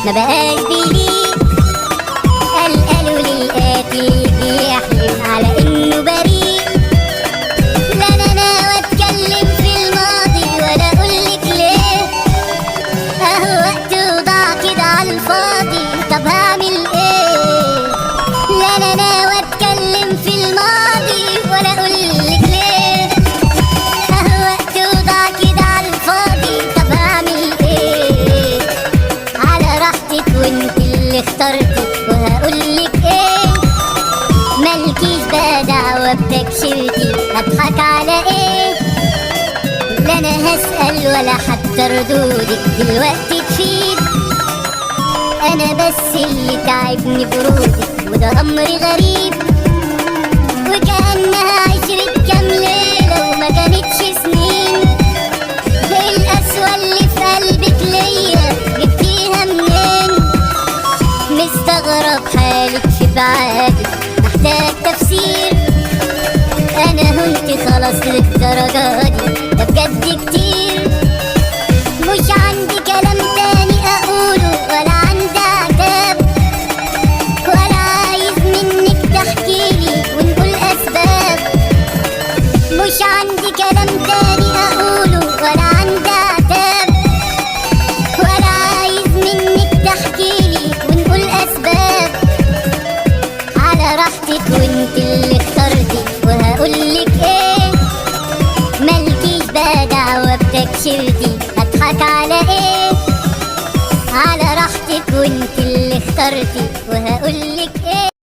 ما بقاش بيليق. قالوا للقاتل يجي يحلف على انه بريء. لا انا ناوي اتكلم في الماضي ولا اقولك ليه، اهو وقت وضاع كده على الفاضي، طب هعمل ايه؟ لا انا ناوي اتكلم في الماضي ولا اقولك ليه، اهو وقت وضاع كده على الفاضي، طب هعمل ايه؟ على راحتك وانت اللي اخترتي وهقولك ايه، مالكيش بقى دعوة بتكشيرتي، هضحك على ايه؟ لا انا هسأل ولا حتى ردودك دلوقتي تفيد، انا بس اللي تعبني برودك وده امر غريب، وكأنها عشرة كام ليلة وما كانتش سنين. القسوة اللي في قلبك ليا جبتيها منين؟ مستغرب حالك في بعادك محتاج تفسير، انا هنت خلاص للدرجة دي، ده بجد كتير. مش عندي كلام تاني اقوله ولا عندي عتاب، ولا عايز منك تحكيلي ونقول اسباب. مش عندي كلام تاني اقوله ولا عندي عتاب، ولا عايز منك تحكيلي ونقول اسباب. على راحتك وانت اللي اخترتي وهقولك ايه، مالكيش بقى دعوة بتكشيرتي، هضحك على ايه؟ على راحتك وانت اللي اخترتي وهقولك ايه.